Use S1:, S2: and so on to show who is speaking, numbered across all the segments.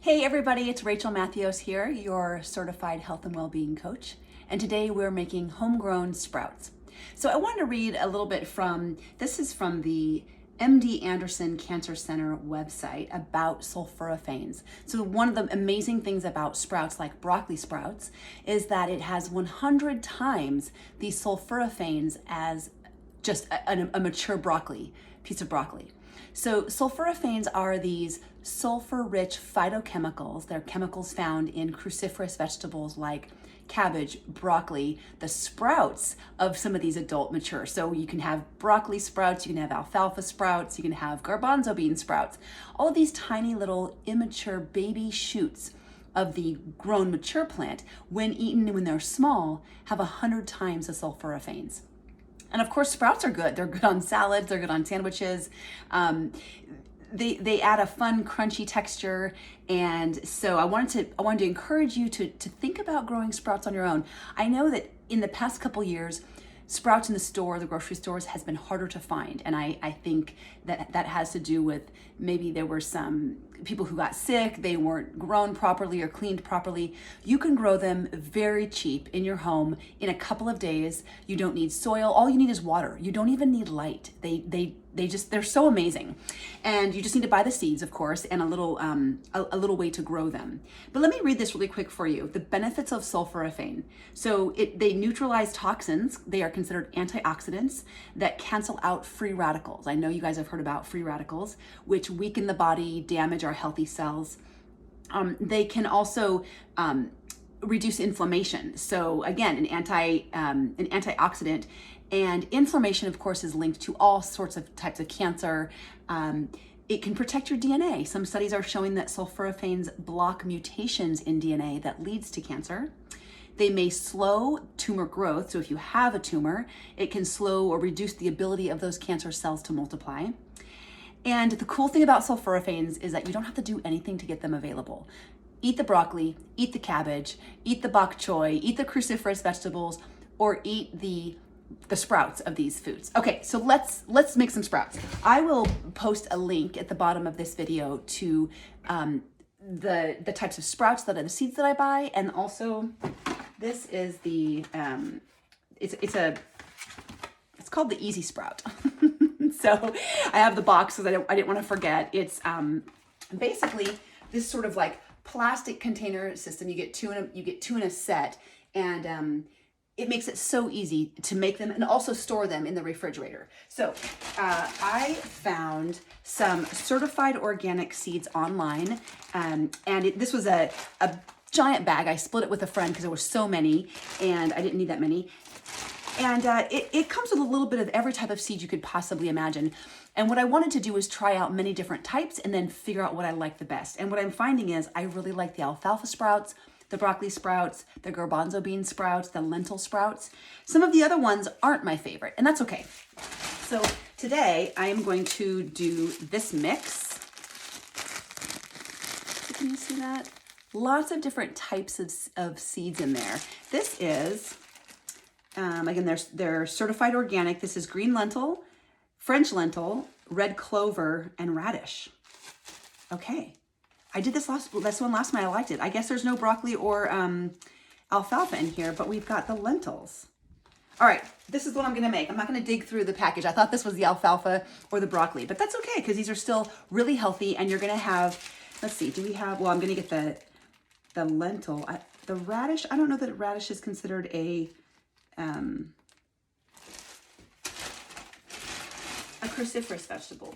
S1: Hey everybody, it's Rachel Matthews here, your certified health and well-being coach. And today we're making homegrown sprouts. So I wanted to read a little bit this is from the MD Anderson Cancer Center website about sulforaphanes. So one of the amazing things about sprouts like broccoli sprouts is that it has 100 times the sulforaphanes as just a mature piece of broccoli. So sulforaphanes are these sulfur-rich phytochemicals. They're chemicals found in cruciferous vegetables like cabbage, broccoli, the sprouts of some of these adult mature. So you can have broccoli sprouts, you can have alfalfa sprouts, you can have garbanzo bean sprouts. All of these tiny little immature baby shoots of the grown mature plant, when eaten when they're small, have 100 times the sulforaphanes. And of course, sprouts are good. They're good on salads, they're good on sandwiches. They add a fun, crunchy texture. And so I wanted to encourage you to think about growing sprouts on your own. I know that in the past couple years, sprouts in the grocery stores, has been harder to find. And I think that has to do with maybe there were some people who got sick, they weren't grown properly or cleaned properly. You can grow them very cheap in your home in a couple of days. You don't need soil. All you need is water. You don't even need light. They're so amazing. And you just need to buy the seeds, of course, and a little way to grow them. But let me read this really quick for you. The benefits of sulforaphane. So they neutralize toxins. They are considered antioxidants that cancel out free radicals. I know you guys have heard about free radicals, which weaken the body, damage our healthy cells. They can also reduce inflammation. So again, an antioxidant. And inflammation, of course, is linked to all sorts of types of cancer. It can protect your DNA. Some studies are showing that sulforaphanes block mutations in DNA that leads to cancer. They may slow tumor growth. So if you have a tumor, it can slow or reduce the ability of those cancer cells to multiply. And the cool thing about sulforaphanes is that you don't have to do anything to get them available. Eat the broccoli, eat the cabbage, eat the bok choy, eat the cruciferous vegetables, or eat the sprouts of these foods. Okay, so let's make some sprouts. I will post a link at the bottom of this video to the types of sprouts that are the seeds that I buy, and also this is the it's called the Easy Sprout. So I have the box because I didn't want to forget. It's basically this sort of like plastic container system. You get two in a set, and it makes it so easy to make them and also store them in the refrigerator. So I found some certified organic seeds online, and this was a giant bag. I split it with a friend because there were so many, and I didn't need that many. And it comes with a little bit of every type of seed you could possibly imagine. And what I wanted to do is try out many different types and then figure out what I like the best. And what I'm finding is I really like the alfalfa sprouts, the broccoli sprouts, the garbanzo bean sprouts, the lentil sprouts. Some of the other ones aren't my favorite, and that's okay. So today I am going to do this mix. Can you see that? Lots of different types of seeds in there. This is, again, they're certified organic. This is green lentil, French lentil, red clover, and radish. Okay. I did this one last night. I liked it. I guess there's no broccoli or alfalfa in here, but we've got the lentils. All right, this is what I'm going to make. I'm not going to dig through the package. I thought this was the alfalfa or the broccoli, but that's okay because these are still really healthy, and you're going to have, let's see, well, I'm going to get the lentil. The radish, I don't know that radish is considered a cruciferous vegetable.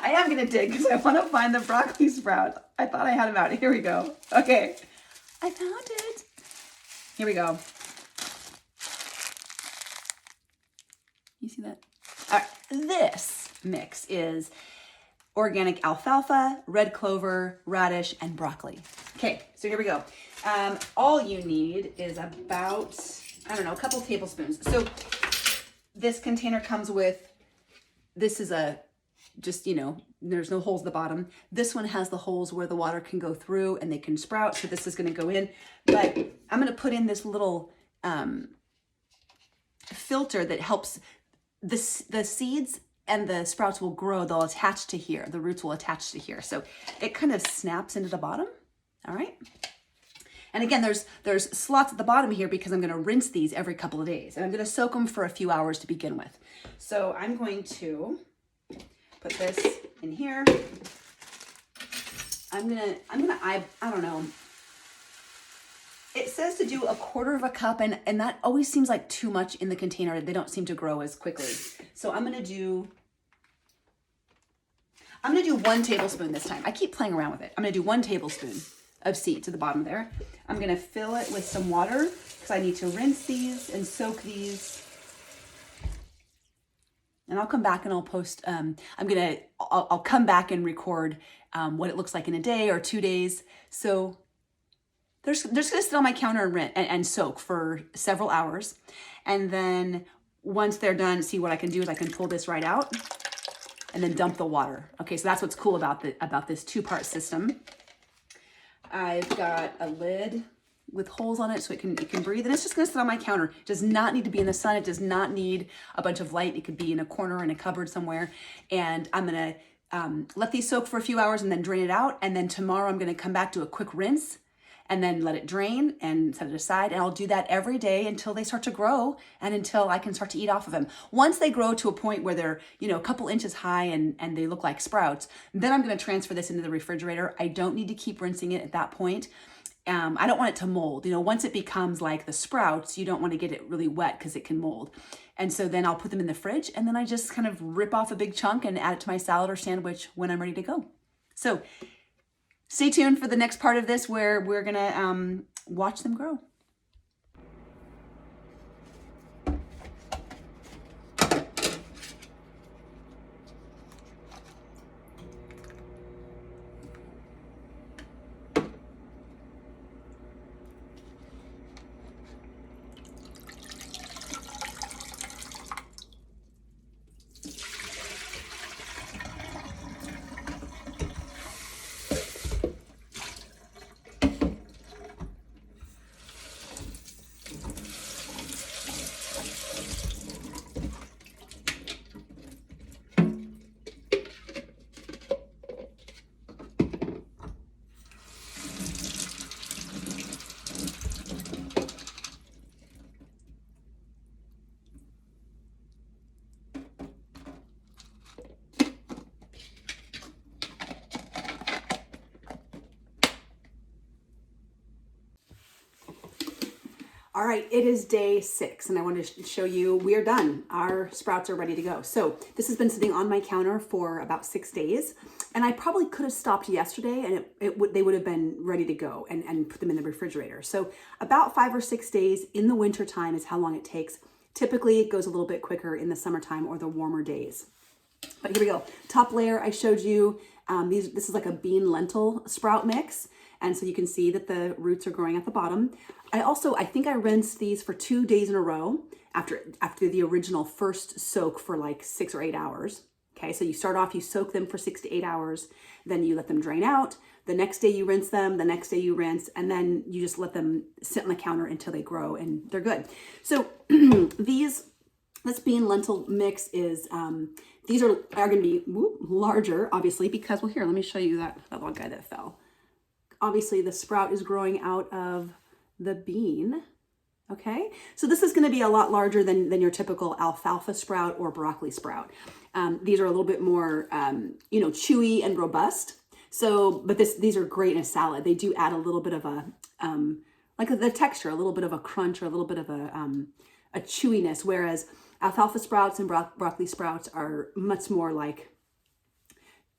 S1: I am going to dig because I want to find the broccoli sprout. I thought I had them out. Here we go. Okay. I found it. Here we go. You see that? All right. This mix is organic alfalfa, red clover, radish, and broccoli. Okay. So here we go. All you need is about, I don't know, a couple tablespoons. So this container comes with, this is there's no holes at the bottom. This one has the holes where the water can go through and they can sprout. So this is going to go in, but I'm going to put in this little filter that helps the seeds and the sprouts will grow. They'll attach to here. The roots will attach to here. So it kind of snaps into the bottom. All right. And again, there's slots at the bottom here because I'm going to rinse these every couple of days, and I'm going to soak them for a few hours to begin with. So I'm going to put this in here. I don't know. It says to do 1/4 cup, and that always seems like too much in the container. They don't seem to grow as quickly. So I'm gonna do 1 tablespoon this time. I keep playing around with it. I'm gonna do 1 tablespoon of seeds at the bottom there. I'm gonna fill it with some water because I need to rinse these and soak these. And I'll come back and I'll post, I'll come back and record what it looks like in a day or 2 days. So they're just gonna sit on my counter and soak for several hours. And then once they're done, see what I can do is I can pull this right out and then dump the water. Okay, so that's what's cool about this 2-part system. I've got a lid with holes on it so it can breathe, and it's just gonna sit on my counter. It does not need to be in the sun. It does not need a bunch of light. It could be in a corner in a cupboard somewhere. And I'm gonna let these soak for a few hours and then drain it out. And then tomorrow I'm gonna come back, do a quick rinse, and then let it drain and set it aside. And I'll do that every day until they start to grow and until I can start to eat off of them. Once they grow to a point where they're, a couple inches high and they look like sprouts, then I'm gonna transfer this into the refrigerator. I don't need to keep rinsing it at that point. I don't want it to mold. Once it becomes like the sprouts, you don't want to get it really wet because it can mold. And so then I'll put them in the fridge, and then I just kind of rip off a big chunk and add it to my salad or sandwich when I'm ready to go. So stay tuned for the next part of this where we're gonna watch them grow. All right, it is day 6, and I want to show you we are done. Our sprouts are ready to go. So this has been sitting on my counter for about 6 days, and I probably could have stopped yesterday, and they would have been ready to go and put them in the refrigerator. So about 5 or 6 days in the winter time is how long it takes. Typically, it goes a little bit quicker in the summertime or the warmer days. But here we go. Top layer I showed you. This is like a bean lentil sprout mix. And so you can see that the roots are growing at the bottom. I think I rinsed these for 2 days in a row after the original first soak for like 6 or 8 hours. Okay, so you start off, you soak them for 6 to 8 hours, then you let them drain out. The next day you rinse them, the next day you rinse, and then you just let them sit on the counter until they grow and they're good. So this bean lentil mix is, these are going to be larger, obviously, because, well, here, let me show you that little guy that fell. Obviously, the sprout is growing out of the bean, okay? So this is gonna be a lot larger than your typical alfalfa sprout or broccoli sprout. These are a little bit more, chewy and robust. So, but these are great in a salad. They do add a little bit of the texture, a little bit of a crunch or a little bit of a chewiness, whereas alfalfa sprouts and broccoli sprouts are much more like,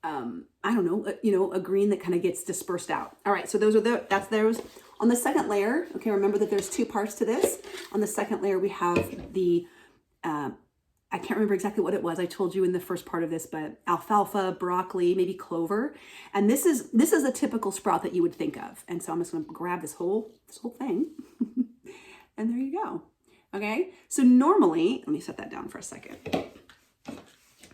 S1: a green that kind of gets dispersed out. All right, so that's those. On the second layer, okay, remember that there's 2 parts to this. On the second layer, we have the, I can't remember exactly what it was. I told you in the first part of this, but alfalfa, broccoli, maybe clover. And this is a typical sprout that you would think of. And so I'm just gonna grab this whole thing. And there you go. Okay, so normally, let me set that down for a second.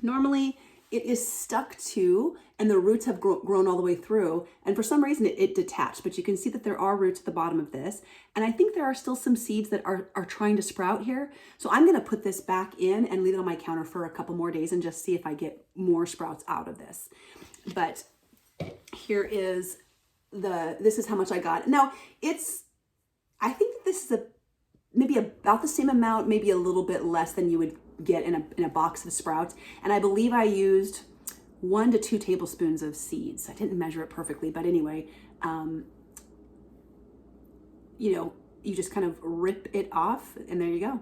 S1: Normally, it is stuck to, and the roots have grown all the way through. And for some reason it detached, but you can see that there are roots at the bottom of this. And I think there are still some seeds that are trying to sprout here. So I'm gonna put this back in and leave it on my counter for a couple more days and just see if I get more sprouts out of this. But here is this is how much I got. Now I think that this is maybe about the same amount, maybe a little bit less than you would get in a box of sprouts. And I believe I used 1 to 2 tablespoons of seeds. I didn't measure it perfectly, but anyway, you know, you just kind of rip it off and there you go.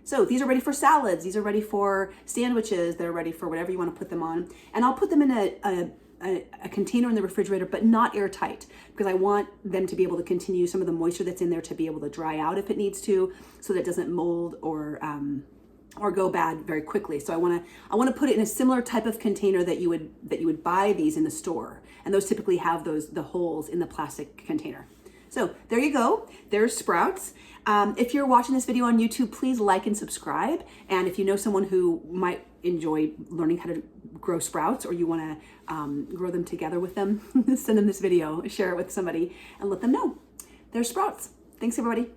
S1: So these are ready for salads. These are ready for sandwiches. They're ready for whatever you want to put them on. And I'll put them in a container in the refrigerator, but not airtight, because I want them to be able to continue some of the moisture that's in there to be able to dry out if it needs to, so that it doesn't mold or go bad very quickly. So I want to put it in a similar type of container that you would buy these in the store, and those typically have the holes in the plastic container. So there you go. There's sprouts. If you're watching this video on YouTube, please like and subscribe. And if you know someone who might enjoy learning how to grow sprouts, or you want to grow them together with them, send them this video, share it with somebody, and let them know. There's sprouts. Thanks, everybody.